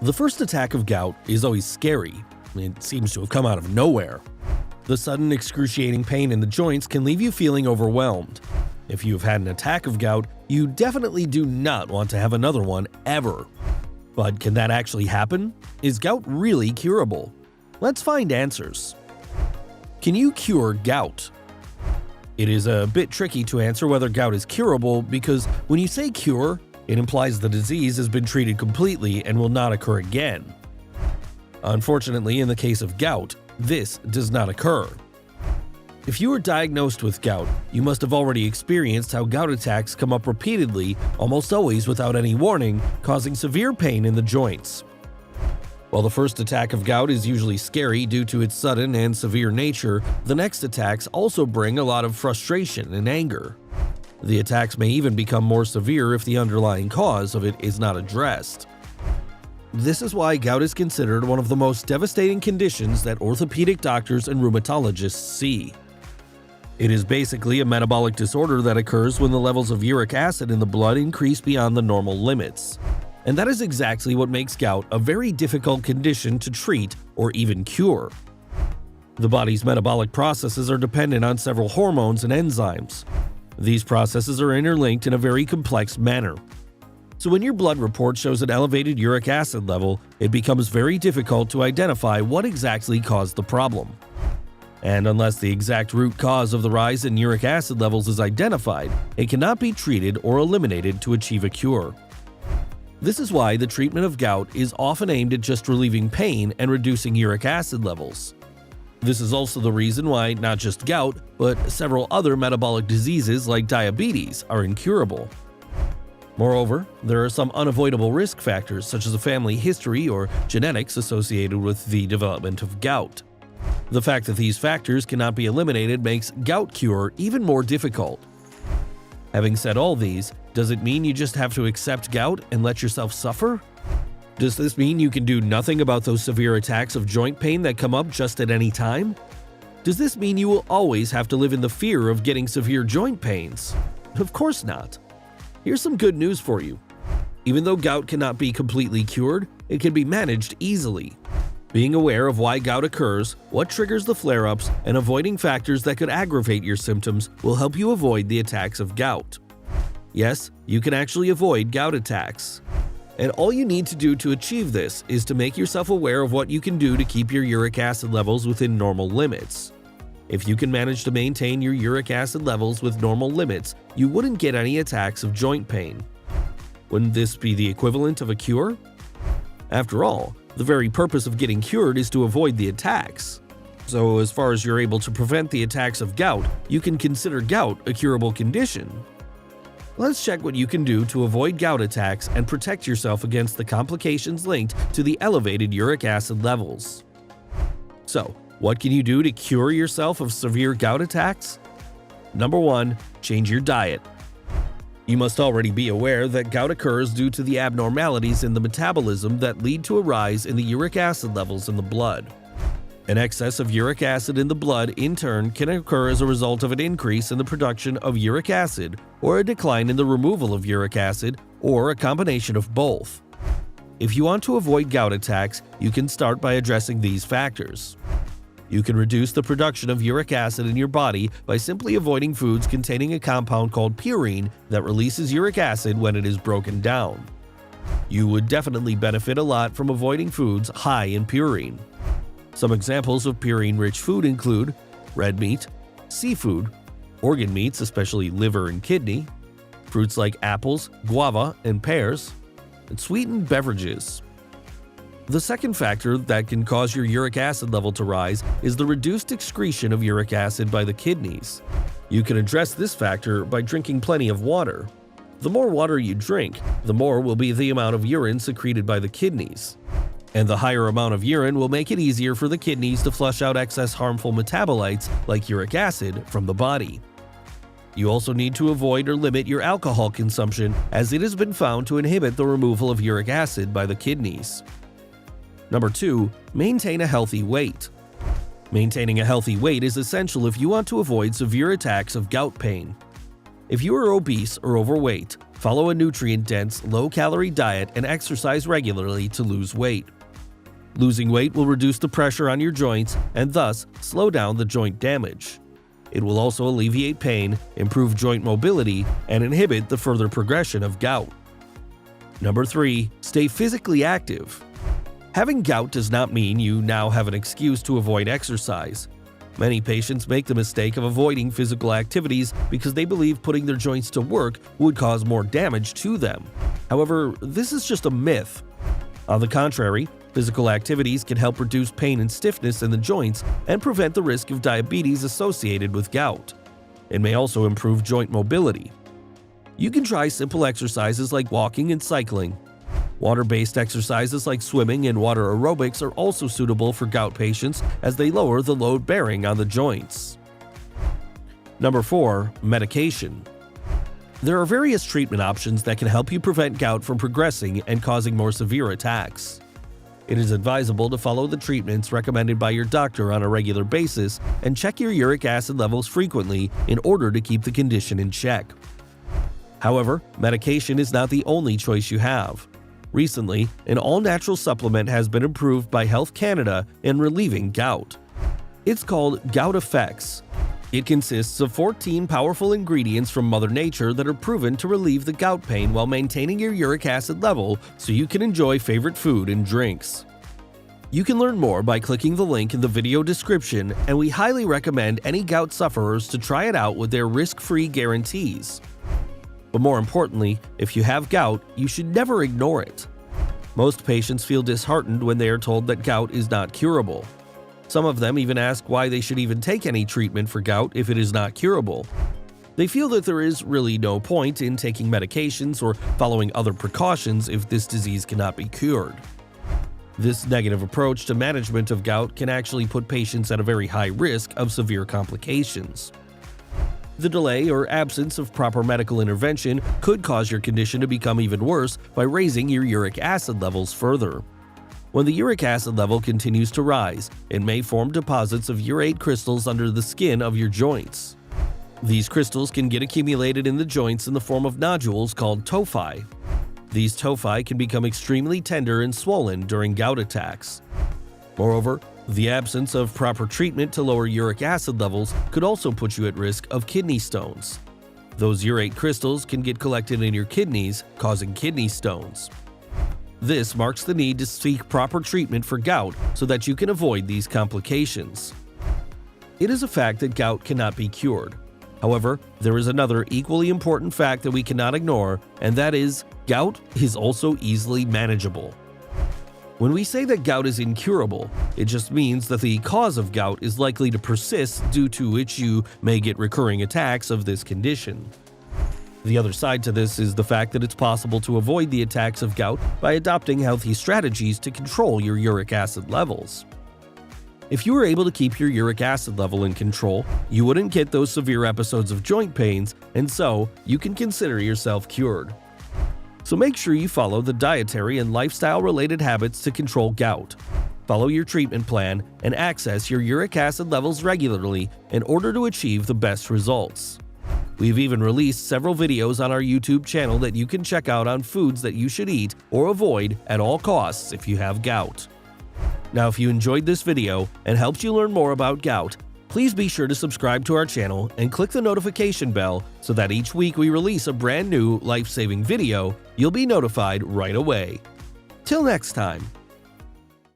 The first attack of gout is always scary. It seems to have come out of nowhere. The sudden excruciating pain in the joints can leave you feeling overwhelmed. If you have had an attack of gout, you definitely do not want to have another one ever. But can that actually happen? Is gout really curable? Let's find answers. Can you cure gout? It is a bit tricky to answer whether gout is curable because when you say cure, it implies the disease has been treated completely and will not occur again. Unfortunately, in the case of gout, this does not occur. If you are diagnosed with gout, you must have already experienced how gout attacks come up repeatedly, almost always without any warning, causing severe pain in the joints. While the first attack of gout is usually scary due to its sudden and severe nature, the next attacks also bring a lot of frustration and anger. The attacks may even become more severe if the underlying cause of it is not addressed. This is why gout is considered one of the most devastating conditions that orthopedic doctors and rheumatologists see. It is basically a metabolic disorder that occurs when the levels of uric acid in the blood increase beyond the normal limits. And that is exactly what makes gout a very difficult condition to treat or even cure. The body's metabolic processes are dependent on several hormones and enzymes. These processes are interlinked in a very complex manner. So when your blood report shows an elevated uric acid level, it becomes very difficult to identify what exactly caused the problem. And unless the exact root cause of the rise in uric acid levels is identified, it cannot be treated or eliminated to achieve a cure. This is why the treatment of gout is often aimed at just relieving pain and reducing uric acid levels. This is also the reason why not just gout, but several other metabolic diseases like diabetes are incurable. Moreover, there are some unavoidable risk factors such as a family history or genetics associated with the development of gout. The fact that these factors cannot be eliminated makes gout cure even more difficult. Having said all these, does it mean you just have to accept gout and let yourself suffer? Does this mean you can do nothing about those severe attacks of joint pain that come up just at any time? Does this mean you will always have to live in the fear of getting severe joint pains? Of course not. Here's some good news for you. Even though gout cannot be completely cured, it can be managed easily. Being aware of why gout occurs, what triggers the flare-ups, and avoiding factors that could aggravate your symptoms will help you avoid the attacks of gout. Yes, you can actually avoid gout attacks. And all you need to do to achieve this is to make yourself aware of what you can do to keep your uric acid levels within normal limits. If you can manage to maintain your uric acid levels with normal limits, you wouldn't get any attacks of joint pain. Wouldn't this be the equivalent of a cure? After all, the very purpose of getting cured is to avoid the attacks. So as far as you're able to prevent the attacks of gout, you can consider gout a curable condition. Let's check what you can do to avoid gout attacks and protect yourself against the complications linked to the elevated uric acid levels. So, what can you do to cure yourself of severe gout attacks? Number 1. Change your diet. You must already be aware that gout occurs due to the abnormalities in the metabolism that lead to a rise in the uric acid levels in the blood. An excess of uric acid in the blood, in turn, can occur as a result of an increase in the production of uric acid or a decline in the removal of uric acid, or a combination of both. If you want to avoid gout attacks, you can start by addressing these factors. You can reduce the production of uric acid in your body by simply avoiding foods containing a compound called purine that releases uric acid when it is broken down. You would definitely benefit a lot from avoiding foods high in purine. Some examples of purine-rich food include red meat, seafood, organ meats, especially liver and kidney, fruits like apples, guava, and pears, and sweetened beverages. The second factor that can cause your uric acid level to rise is the reduced excretion of uric acid by the kidneys. You can address this factor by drinking plenty of water. The more water you drink, the more will be the amount of urine secreted by the kidneys. And the higher amount of urine will make it easier for the kidneys to flush out excess harmful metabolites like uric acid from the body. You also need to avoid or limit your alcohol consumption, as it has been found to inhibit the removal of uric acid by the kidneys. Number 2. Maintain a healthy weight. Maintaining a healthy weight is essential if you want to avoid severe attacks of gout pain. If you are obese or overweight, Follow a nutrient-dense, low-calorie diet and exercise regularly to lose weight. Losing weight will reduce the pressure on your joints and thus slow down the joint damage. It will also alleviate pain, improve joint mobility, and inhibit the further progression of gout. Number 3. Stay physically active. Having gout does not mean you now have an excuse to avoid exercise. Many patients make the mistake of avoiding physical activities because they believe putting their joints to work would cause more damage to them. However, this is just a myth. On the contrary, physical activities can help reduce pain and stiffness in the joints and prevent the risk of diabetes associated with gout. It may also improve joint mobility. You can try simple exercises like walking and cycling. Water-based exercises like swimming and water aerobics are also suitable for gout patients as they lower the load bearing on the joints. Number 4. Medication. There are various treatment options that can help you prevent gout from progressing and causing more severe attacks. It is advisable to follow the treatments recommended by your doctor on a regular basis and check your uric acid levels frequently in order to keep the condition in check. However, medication is not the only choice you have. Recently, an all-natural supplement has been approved by Health Canada in relieving gout. It's called GoutFX. It consists of 14 powerful ingredients from Mother Nature that are proven to relieve the gout pain while maintaining your uric acid level so you can enjoy favorite food and drinks. You can learn more by clicking the link in the video description, and we highly recommend any gout sufferers to try it out with their risk-free guarantees. But more importantly, if you have gout, you should never ignore it. Most patients feel disheartened when they are told that gout is not curable. Some of them even ask why they should even take any treatment for gout if it is not curable. They feel that there is really no point in taking medications or following other precautions if this disease cannot be cured. This negative approach to management of gout can actually put patients at a very high risk of severe complications. The delay or absence of proper medical intervention could cause your condition to become even worse by raising your uric acid levels further. When the uric acid level continues to rise, it may form deposits of urate crystals under the skin of your joints. These crystals can get accumulated in the joints in the form of nodules called tophi. These tophi can become extremely tender and swollen during gout attacks. Moreover, the absence of proper treatment to lower uric acid levels could also put you at risk of kidney stones. Those urate crystals can get collected in your kidneys, causing kidney stones. This marks the need to seek proper treatment for gout so that you can avoid these complications. It is a fact that gout cannot be cured. However, there is another equally important fact that we cannot ignore, and that is, gout is also easily manageable. When we say that gout is incurable, it just means that the cause of gout is likely to persist, due to which you may get recurring attacks of this condition. The other side to this is the fact that it's possible to avoid the attacks of gout by adopting healthy strategies to control your uric acid levels. If you were able to keep your uric acid level in control, you wouldn't get those severe episodes of joint pains, and so you can consider yourself cured. So make sure you follow the dietary and lifestyle-related habits to control gout. Follow your treatment plan and access your uric acid levels regularly in order to achieve the best results. We've even released several videos on our YouTube channel that you can check out on foods that you should eat or avoid at all costs if you have gout. Now, if you enjoyed this video and helped you learn more about gout, please be sure to subscribe to our channel and click the notification bell so that each week we release a brand new life-saving video, you'll be notified right away. Till next time.